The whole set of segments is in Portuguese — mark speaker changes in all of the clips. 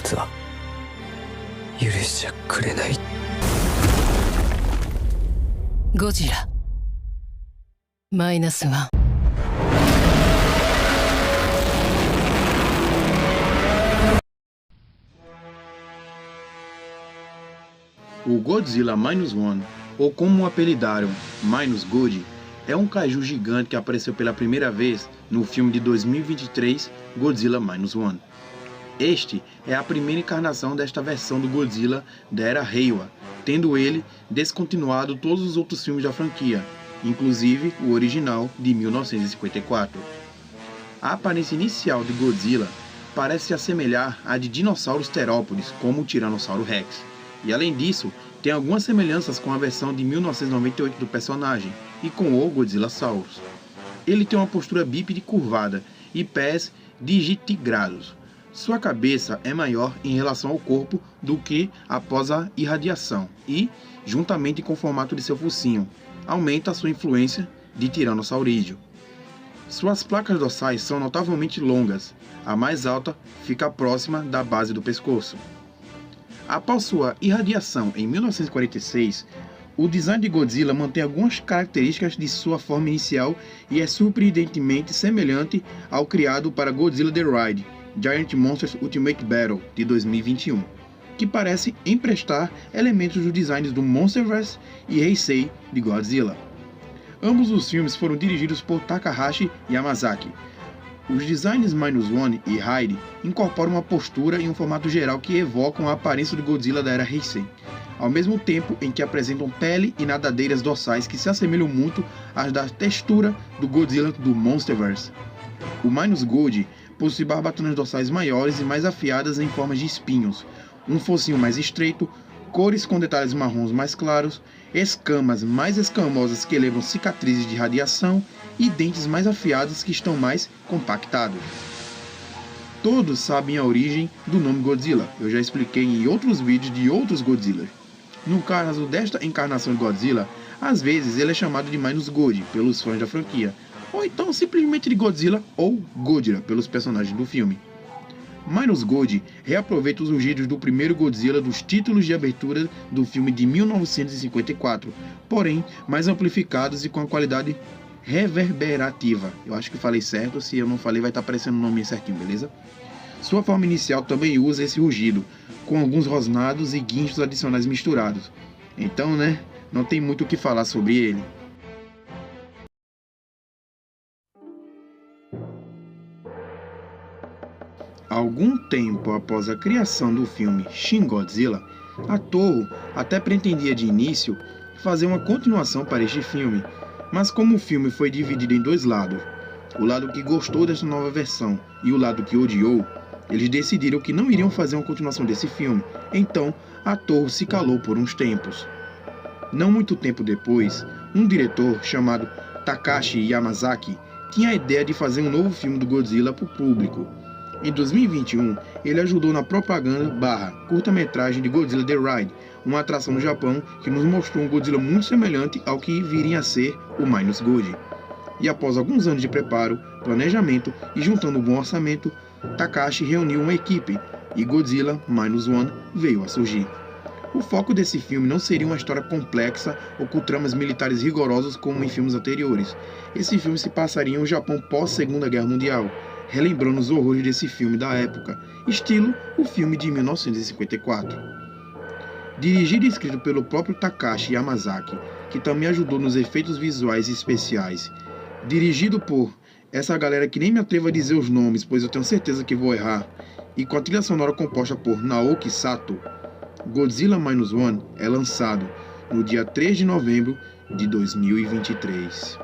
Speaker 1: 奴は許しちゃくれない。
Speaker 2: ゴジラ-1。
Speaker 3: O Godzilla -1, ou como o apelidaram, Minus Good, é um kaiju gigante que apareceu pela primeira vez no filme de 2023 Godzilla -1. Este é a primeira encarnação desta versão do Godzilla da era Reiwa, tendo ele descontinuado todos os outros filmes da franquia, inclusive o original de 1954. A aparência inicial de Godzilla parece se assemelhar à de dinossauros terópodes, como o Tiranossauro Rex. E além disso, tem algumas semelhanças com a versão de 1998 do personagem e com o Godzillasaurus. Ele tem uma postura bípede curvada e pés digitigrados. Sua cabeça é maior em relação ao corpo do que após a irradiação e, juntamente com o formato de seu focinho, aumenta a sua influência de tiranosaurídeo. Suas placas dorsais são notavelmente longas, a mais alta fica próxima da base do pescoço. Após sua irradiação em 1946, o design de Godzilla mantém algumas características de sua forma inicial e é surpreendentemente semelhante ao criado para Godzilla The Ride, Giant Monsters Ultimate Battle, de 2021, que parece emprestar elementos dos designs do Monsterverse e Heisei de Godzilla. Ambos os filmes foram dirigidos por Takahashi Yamazaki. Os designs -1 e Raiden incorporam uma postura e um formato geral que evocam a aparência do Godzilla da era Heisei, ao mesmo tempo em que apresentam pele e nadadeiras dorsais que se assemelham muito às da textura do Godzilla do Monsterverse. O -Good possui barbatanas dorsais maiores e mais afiadas em formas de espinhos, um focinho mais estreito, cores com detalhes marrons mais claros, escamas mais escamosas que lembram cicatrizes de radiação e dentes mais afiados que estão mais compactados. Todos sabem a origem do nome Godzilla, eu já expliquei em outros vídeos de outros Godzillas. No caso desta encarnação de Godzilla, às vezes ele é chamado de -Good pelos fãs da franquia, ou então simplesmente de Godzilla ou Godzilla pelos personagens do filme. -Good reaproveita os rugidos do primeiro Godzilla dos títulos de abertura do filme de 1954, porém mais amplificados e com a qualidade reverberativa. Eu acho que falei certo, se eu não falei vai estar aparecendo o nome certinho, beleza? Sua forma inicial também usa esse rugido, com alguns rosnados e guinchos adicionais misturados. Então, não tem muito o que falar sobre ele. Algum tempo após a criação do filme Shin Godzilla, a Toho até pretendia de início fazer uma continuação para este filme, mas como o filme foi dividido em dois lados, o lado que gostou dessa nova versão e o lado que odiou, eles decidiram que não iriam fazer uma continuação desse filme, então a Toho se calou por uns tempos. Não muito tempo depois, um diretor chamado Takashi Yamazaki tinha a ideia de fazer um novo filme do Godzilla para o público. Em 2021, ele ajudou na propaganda curta-metragem de Godzilla The Ride, uma atração no Japão que nos mostrou um Godzilla muito semelhante ao que viria a ser o -Good. E após alguns anos de preparo, planejamento e juntando um bom orçamento, Takashi reuniu uma equipe e Godzilla -1 veio a surgir. O foco desse filme não seria uma história complexa ou com tramas militares rigorosas como em filmes anteriores. Esse filme se passaria em um Japão pós-Segunda Guerra Mundial, relembrando os horrores desse filme da época, estilo o filme de 1954. Dirigido e escrito pelo próprio Takashi Yamazaki, que também ajudou nos efeitos visuais e especiais. Dirigido por essa galera que nem me atrevo a dizer os nomes, pois eu tenho certeza que vou errar, e com a trilha sonora composta por Naoki Sato, Godzilla -1 é lançado no dia 3 de novembro de 2023.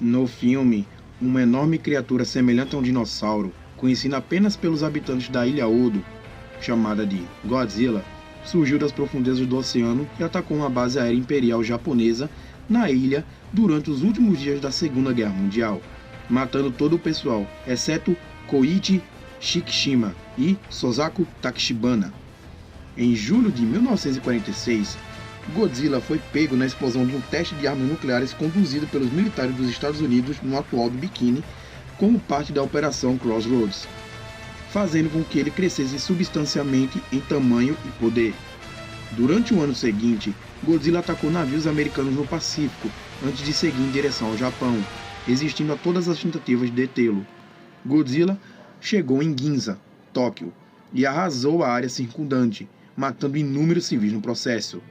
Speaker 3: No filme, uma enorme criatura semelhante a um dinossauro, conhecida apenas pelos habitantes da Ilha Odo, chamada de Godzilla, surgiu das profundezas do oceano e atacou uma base aérea imperial japonesa na ilha durante os últimos dias da Segunda Guerra Mundial, matando todo o pessoal, exceto Koichi Shikishima e Sosaku Takeshibana. Em julho de 1946, Godzilla foi pego na explosão de um teste de armas nucleares conduzido pelos militares dos Estados Unidos no atual do Bikini, como parte da Operação Crossroads, fazendo com que ele crescesse substancialmente em tamanho e poder. Durante o ano seguinte, Godzilla atacou navios americanos no Pacífico, antes de seguir em direção ao Japão, resistindo a todas as tentativas de detê-lo. Godzilla chegou em Ginza, Tóquio, e arrasou a área circundante, matando inúmeros civis no processo.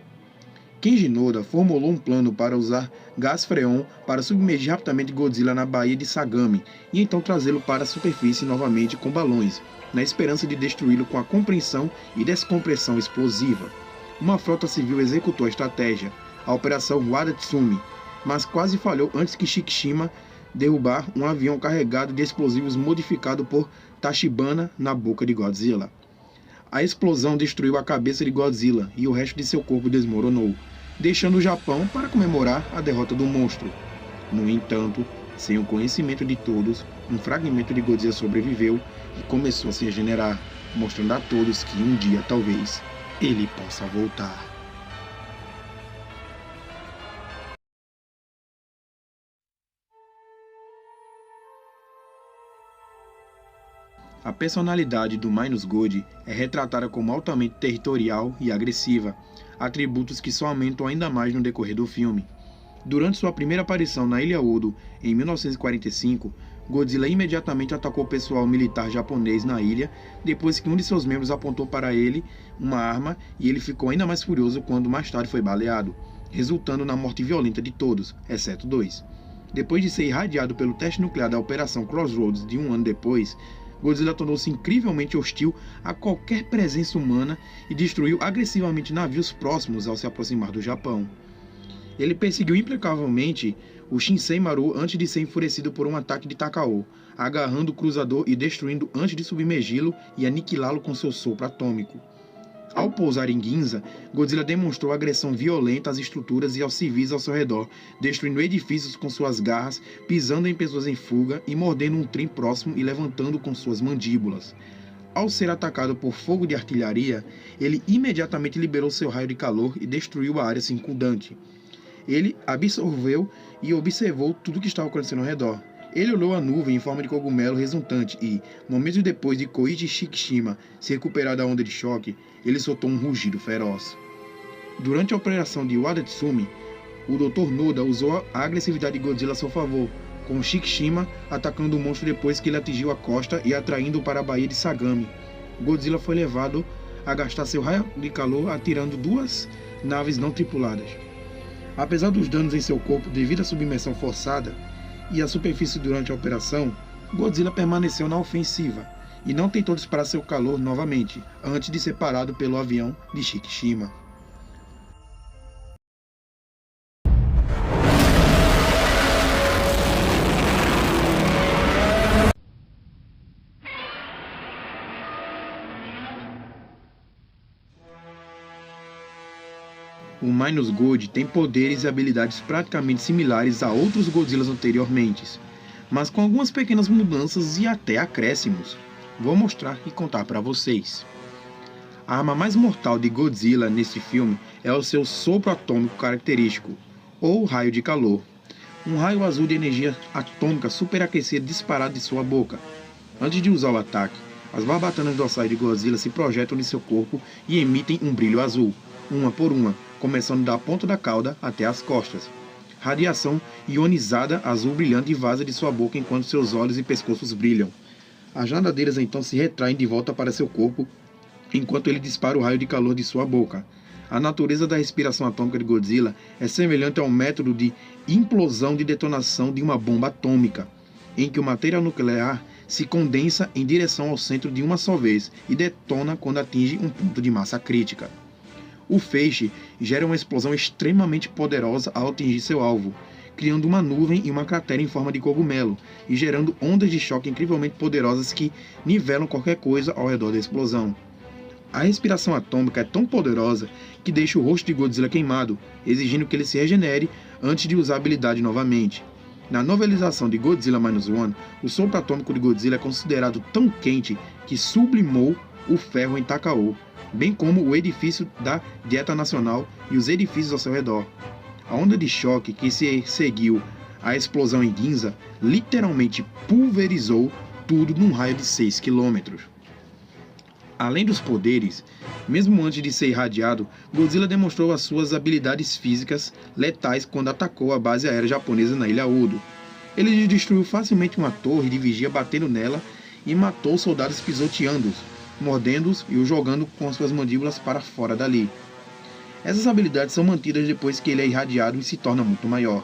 Speaker 3: Kenji Noda formulou um plano para usar gás freon para submergir rapidamente Godzilla na Baía de Sagami e então trazê-lo para a superfície novamente com balões, na esperança de destruí-lo com a compressão e descompressão explosiva. Uma frota civil executou a estratégia, a Operação Wada Tsumi, mas quase falhou antes que Shikishima derrubar um avião carregado de explosivos modificado por Tachibana na boca de Godzilla. A explosão destruiu a cabeça de Godzilla e o resto de seu corpo desmoronou, deixando o Japão para comemorar a derrota do monstro. No entanto, sem o conhecimento de todos, um fragmento de Godzilla sobreviveu e começou a se regenerar, mostrando a todos que um dia, talvez, ele possa voltar. A personalidade do Minus God é retratada como altamente territorial e agressiva, atributos que só aumentam ainda mais no decorrer do filme. Durante sua primeira aparição na Ilha Odo, em 1945, Godzilla imediatamente atacou o pessoal militar japonês na ilha, depois que um de seus membros apontou para ele uma arma e ele ficou ainda mais furioso quando mais tarde foi baleado, resultando na morte violenta de todos, exceto 2. Depois de ser irradiado pelo teste nuclear da Operação Crossroads de um ano depois, Godzilla tornou-se incrivelmente hostil a qualquer presença humana e destruiu agressivamente navios próximos ao se aproximar do Japão. Ele perseguiu implacavelmente o Shinsei Maru antes de ser enfurecido por um ataque de Takao, agarrando o cruzador e destruindo antes de submergi-lo e aniquilá-lo com seu sopro atômico. Ao pousar em Ginza, Godzilla demonstrou agressão violenta às estruturas e aos civis ao seu redor, destruindo edifícios com suas garras, pisando em pessoas em fuga e mordendo um trem próximo e levantando com suas mandíbulas. Ao ser atacado por fogo de artilharia, ele imediatamente liberou seu raio de calor e destruiu a área circundante. Ele absorveu e observou tudo o que estava acontecendo ao redor. Ele olhou a nuvem em forma de cogumelo resultante e, momentos depois de Koichi Shikishima se recuperar da onda de choque, ele soltou um rugido feroz. Durante a operação de Wada Tsumi, o Dr. Noda usou a agressividade de Godzilla a seu favor, com Shikishima atacando o monstro depois que ele atingiu a costa e atraindo-o para a Baía de Sagami. Godzilla foi levado a gastar seu raio de calor atirando 2 naves não tripuladas. Apesar dos danos em seu corpo devido à submersão forçada e à superfície durante a operação, Godzilla permaneceu na ofensiva e não tentou disparar seu calor novamente, antes de ser parado pelo avião de Shikishima. O Minus God tem poderes e habilidades praticamente similares a outros Godzillas anteriormente, mas com algumas pequenas mudanças e até acréscimos. Vou mostrar e contar para vocês. A arma mais mortal de Godzilla nesse filme é o seu sopro atômico característico, ou raio de calor. Um raio azul de energia atômica superaquecida disparado de sua boca. Antes de usar o ataque, as barbatanas dorsais de Godzilla se projetam de seu corpo e emitem um brilho azul, uma por uma, começando da ponta da cauda até as costas. Radiação ionizada azul brilhante vaza de sua boca enquanto seus olhos e pescoços brilham. As nadadeiras então se retraem de volta para seu corpo, enquanto ele dispara o raio de calor de sua boca. A natureza da respiração atômica de Godzilla é semelhante ao método de implosão de detonação de uma bomba atômica, em que o material nuclear se condensa em direção ao centro de uma só vez e detona quando atinge um ponto de massa crítica. O feixe gera uma explosão extremamente poderosa ao atingir seu alvo, criando uma nuvem e uma cratera em forma de cogumelo, e gerando ondas de choque incrivelmente poderosas que nivelam qualquer coisa ao redor da explosão. A respiração atômica é tão poderosa que deixa o rosto de Godzilla queimado, exigindo que ele se regenere antes de usar a habilidade novamente. Na novelização de Godzilla Minus One, o sopro atômico de Godzilla é considerado tão quente que sublimou o ferro em Takao, bem como o edifício da Dieta Nacional e os edifícios ao seu redor. A onda de choque que se seguiu à explosão em Ginza literalmente pulverizou tudo num raio de 6 km. Além dos poderes, mesmo antes de ser irradiado, Godzilla demonstrou as suas habilidades físicas letais quando atacou a base aérea japonesa na Ilha Odo. Ele destruiu facilmente uma torre de vigia batendo nela e matou soldados pisoteando-os, mordendo-os e os jogando com as suas mandíbulas para fora dali. Essas habilidades são mantidas depois que ele é irradiado e se torna muito maior.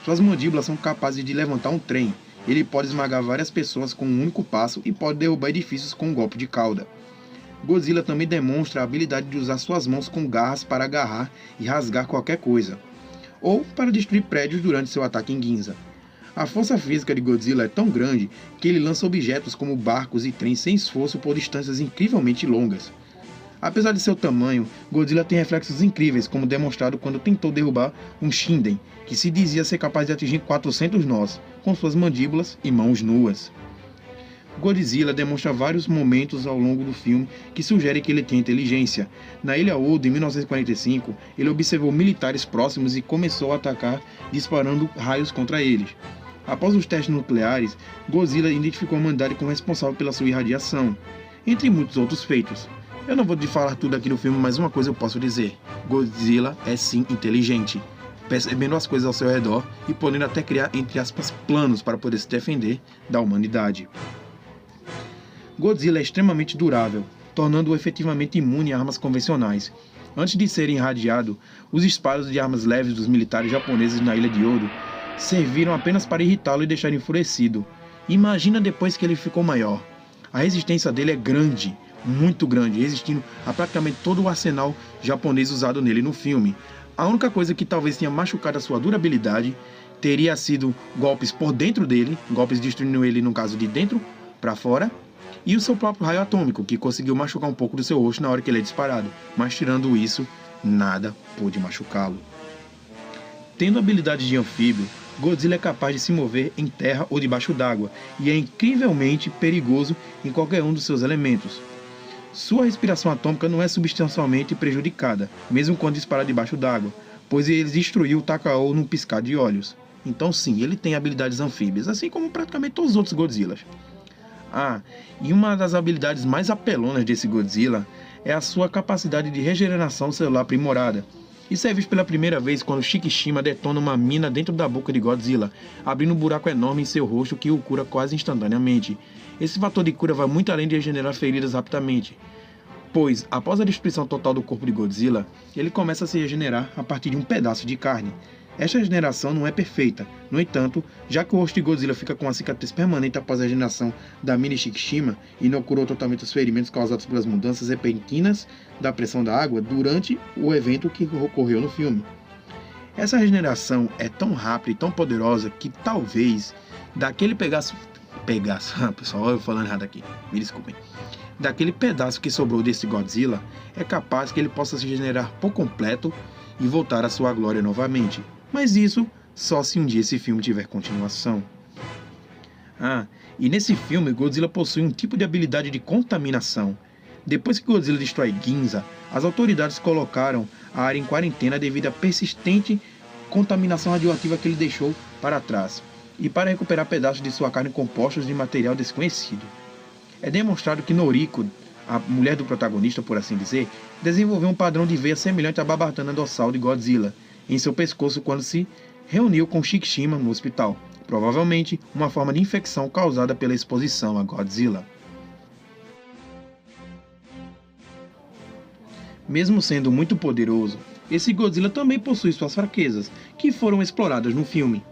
Speaker 3: Suas mandíbulas são capazes de levantar um trem, ele pode esmagar várias pessoas com um único passo e pode derrubar edifícios com um golpe de cauda. Godzilla também demonstra a habilidade de usar suas mãos com garras para agarrar e rasgar qualquer coisa, ou para destruir prédios durante seu ataque em Ginza. A força física de Godzilla é tão grande que ele lança objetos como barcos e trens sem esforço por distâncias incrivelmente longas. Apesar de seu tamanho, Godzilla tem reflexos incríveis, como demonstrado quando tentou derrubar um Shinden, que se dizia ser capaz de atingir 400 nós, com suas mandíbulas e mãos nuas. Godzilla demonstra vários momentos ao longo do filme que sugerem que ele tem inteligência. Na Ilha Odo, em 1945, ele observou militares próximos e começou a atacar, disparando raios contra eles. Após os testes nucleares, Godzilla identificou a humanidade como responsável pela sua irradiação, entre muitos outros feitos. Eu não vou te falar tudo aqui no filme, mas uma coisa eu posso dizer: Godzilla é sim inteligente, percebendo as coisas ao seu redor e podendo até criar, entre aspas, planos para poder se defender da humanidade. Godzilla é extremamente durável, tornando-o efetivamente imune a armas convencionais. Antes de ser irradiado, os disparos de armas leves dos militares japoneses na Ilha de Odo serviram apenas para irritá-lo e deixar enfurecido. Imagina depois que ele ficou maior. A resistência dele é grande, muito grande, resistindo a praticamente todo o arsenal japonês usado nele no filme. A única coisa que talvez tenha machucado a sua durabilidade teria sido golpes por dentro dele, golpes destruindo ele no caso de dentro para fora, e o seu próprio raio atômico, que conseguiu machucar um pouco do seu rosto na hora que ele é disparado, mas tirando isso, nada pôde machucá-lo. Tendo habilidade de anfíbio, Godzilla é capaz de se mover em terra ou debaixo d'água, e é incrivelmente perigoso em qualquer um dos seus elementos. Sua respiração atômica não é substancialmente prejudicada, mesmo quando dispara debaixo d'água, pois ele destruiu o Takao num piscar de olhos. Então sim, ele tem habilidades anfíbias, assim como praticamente todos os outros Godzillas. E uma das habilidades mais apelonas desse Godzilla é a sua capacidade de regeneração celular aprimorada. Isso é visto pela primeira vez quando Shikishima detona uma mina dentro da boca de Godzilla, abrindo um buraco enorme em seu rosto que o cura quase instantaneamente. Esse fator de cura vai muito além de regenerar feridas rapidamente, pois, após a destruição total do corpo de Godzilla, ele começa a se regenerar a partir de um pedaço de carne. Esta regeneração não é perfeita, no entanto, já que o rosto de Godzilla fica com uma cicatriz permanente após a regeneração da mini Shikishima e não curou totalmente os ferimentos causados pelas mudanças repentinas da pressão da água durante o evento que ocorreu no filme. Essa regeneração é tão rápida e tão poderosa que talvez daquele pedaço, pessoal, eu falando errado aqui, me desculpem. Daquele pedaço que sobrou desse Godzilla, é capaz que ele possa se regenerar por completo e voltar à sua glória novamente. Mas isso só se um dia esse filme tiver continuação. E nesse filme Godzilla possui um tipo de habilidade de contaminação. Depois que Godzilla destrói Ginza, as autoridades colocaram a área em quarentena devido à persistente contaminação radioativa que ele deixou para trás, e para recuperar pedaços de sua carne compostos de material desconhecido. É demonstrado que Noriko, a mulher do protagonista, por assim dizer, desenvolveu um padrão de veia semelhante à barbatana dorsal de Godzilla em seu pescoço quando se reuniu com Shikishima no hospital, provavelmente uma forma de infecção causada pela exposição a Godzilla. Mesmo sendo muito poderoso, esse Godzilla também possui suas fraquezas, que foram exploradas no filme.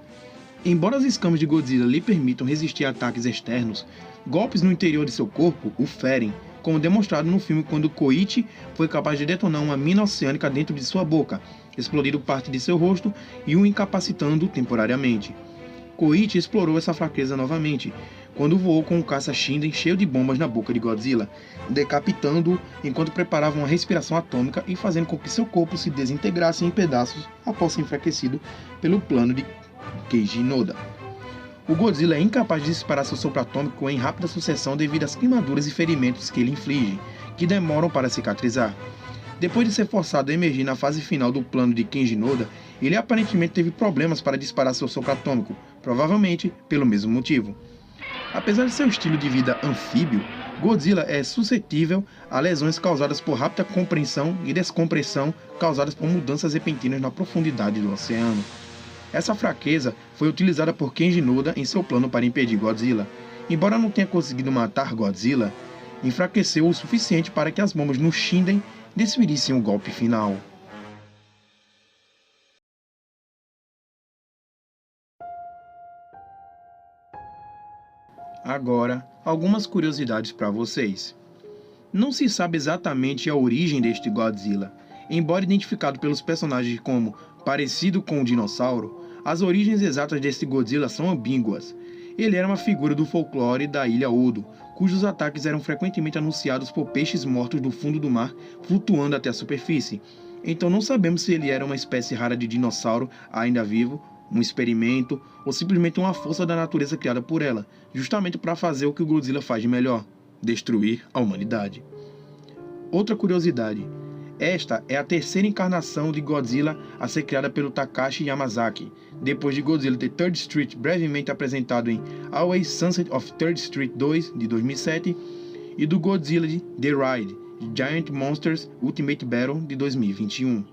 Speaker 3: Embora as escamas de Godzilla lhe permitam resistir a ataques externos, golpes no interior de seu corpo o ferem, como demonstrado no filme quando Koichi foi capaz de detonar uma mina oceânica dentro de sua boca, explodindo parte de seu rosto e o incapacitando temporariamente. Koichi explorou essa fraqueza novamente, quando voou com um caça Shinden cheio de bombas na boca de Godzilla, decapitando-o enquanto preparava uma respiração atômica e fazendo com que seu corpo se desintegrasse em pedaços após ser enfraquecido pelo plano de Keiji Noda. O Godzilla é incapaz de disparar seu sopro atômico em rápida sucessão devido às queimaduras e ferimentos que ele inflige, que demoram para cicatrizar. Depois de ser forçado a emergir na fase final do plano de Kenji Noda, ele aparentemente teve problemas para disparar seu sopro atômico, provavelmente pelo mesmo motivo. Apesar de seu estilo de vida anfíbio, Godzilla é suscetível a lesões causadas por rápida compressão e descompressão causadas por mudanças repentinas na profundidade do oceano. Essa fraqueza foi utilizada por Kenji Noda em seu plano para impedir Godzilla. Embora não tenha conseguido matar Godzilla, enfraqueceu o suficiente para que as bombas no Shinden desferissem o golpe final. Agora, algumas curiosidades para vocês. Não se sabe exatamente a origem deste Godzilla. Embora identificado pelos personagens como parecido com um dinossauro, as origens exatas deste Godzilla são ambíguas. Ele era uma figura do folclore da Ilha Odo, cujos ataques eram frequentemente anunciados por peixes mortos do fundo do mar flutuando até a superfície. Então não sabemos se ele era uma espécie rara de dinossauro ainda vivo, um experimento ou simplesmente uma força da natureza criada por ela, justamente para fazer o que o Godzilla faz de melhor: destruir a humanidade. Outra curiosidade: esta é a terceira encarnação de Godzilla a ser criada pelo Takashi Yamazaki, depois de Godzilla The Third Street, brevemente apresentado em Always Sunset of Third Street 2, de 2007, e do Godzilla The Ride, Giant Monsters Ultimate Battle, de 2021.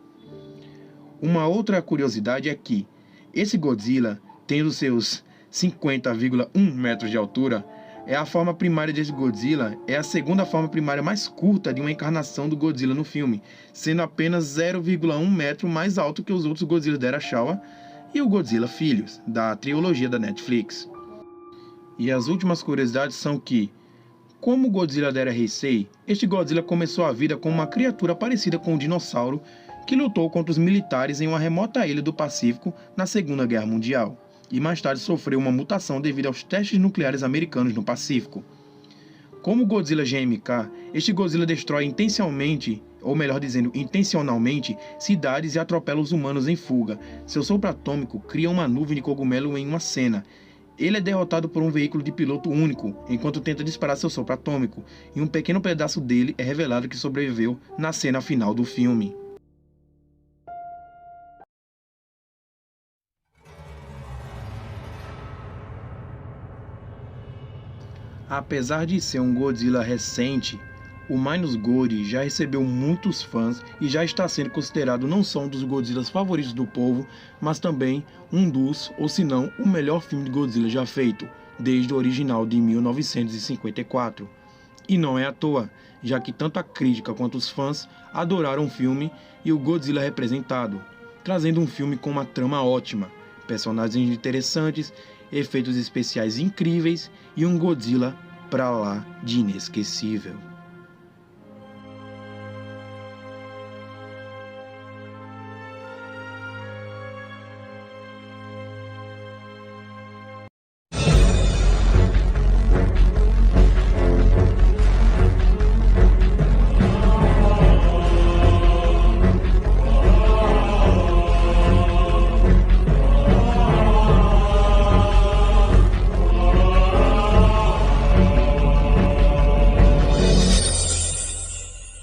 Speaker 3: Uma outra curiosidade é que esse Godzilla, tendo seus 50,1 metros de altura, é a forma primária desse Godzilla, é a segunda forma primária mais curta de uma encarnação do Godzilla no filme, sendo apenas 0,1 metro mais alto que os outros Godzilla da era Showa e o Godzilla Filhos, da trilogia da Netflix. E as últimas curiosidades são que, como o Godzilla da era Heisei, este Godzilla começou a vida como uma criatura parecida com um dinossauro que lutou contra os militares em uma remota ilha do Pacífico na Segunda Guerra Mundial, e mais tarde sofreu uma mutação devido aos testes nucleares americanos no Pacífico. Como o Godzilla GMK, este Godzilla destrói intencionalmente, cidades e atropela os humanos em fuga. Seu sopro atômico cria uma nuvem de cogumelo em uma cena. Ele é derrotado por um veículo de piloto único, enquanto tenta disparar seu sopro atômico, e um pequeno pedaço dele é revelado que sobreviveu na cena final do filme. Apesar de ser um Godzilla recente, o Minus Gory já recebeu muitos fãs e já está sendo considerado não só um dos Godzillas favoritos do povo, mas também um dos, ou se não, o melhor filme de Godzilla já feito, desde o original de 1954. E não é à toa, já que tanto a crítica quanto os fãs adoraram o filme e o Godzilla representado, trazendo um filme com uma trama ótima, personagens interessantes, efeitos especiais incríveis e um Godzilla pra lá de inesquecível.